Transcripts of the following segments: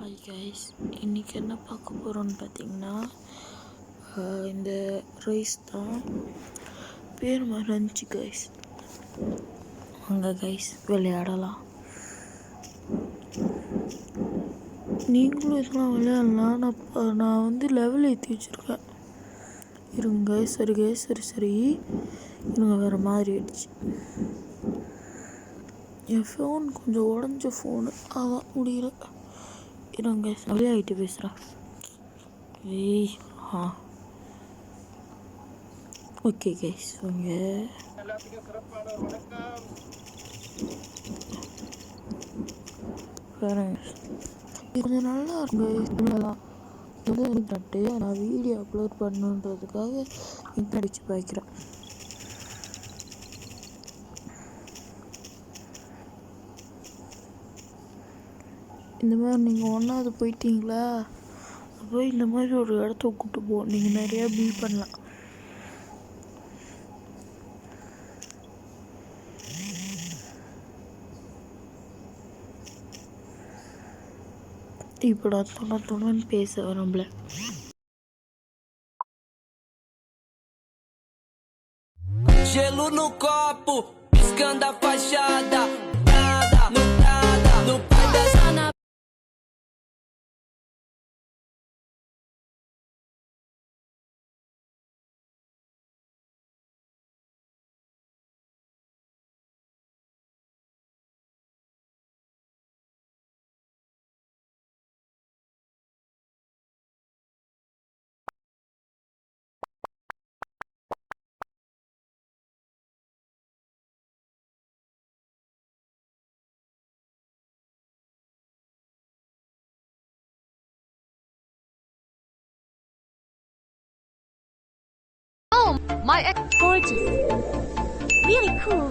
Hi guys, இன்றைக்கி என்ன பார்க்க போகிறோன்னு பார்த்தீங்கன்னா இந்த ரைஸ் தான் பேர் மறந்துச்சு கைஸ். வாங்க கைஸ் விளையாடலாம். நீங்களும் இதெல்லாம் விளையாடலாம். நான் வந்து லெவல் ஏற்றி வச்சுருக்கேன். இருங்க சரி இருங்க, வேறு மாதிரி ஆயிடுச்சு. என் ஃபோன் கொஞ்சம் உடஞ்ச ஃபோனு, அதான் முடியல. இருங்க விளையாடிட்டு பேசுகிறேன். ஓகே கைஸ், வாங்க. இது கொஞ்சம் நல்லா இருக்கும். நான் வீடியோ அப்லோட் பண்ணுன்றதுக்காக இன்ட் அடித்து பார்க்குறேன். இந்த மாதிரி நீங்கள் ஒன்றாவது போயிட்டீங்களா, அப்போ இந்த மாதிரி ஒரு இடத்த கூப்பிட்டு போவோம். நீங்கள் நிறையா பில் பண்ணலாம். இப்போ நான் தொண்ணு பேச வரம்பல. Gelo no copo, piscando a fachada. Nada, no pai da zona. Oh, my gorgeous. Really cool.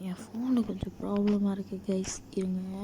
N phone கொஞ்சம் ப்ராப்ளமாக இருக்குது கைஸ். இருங்க.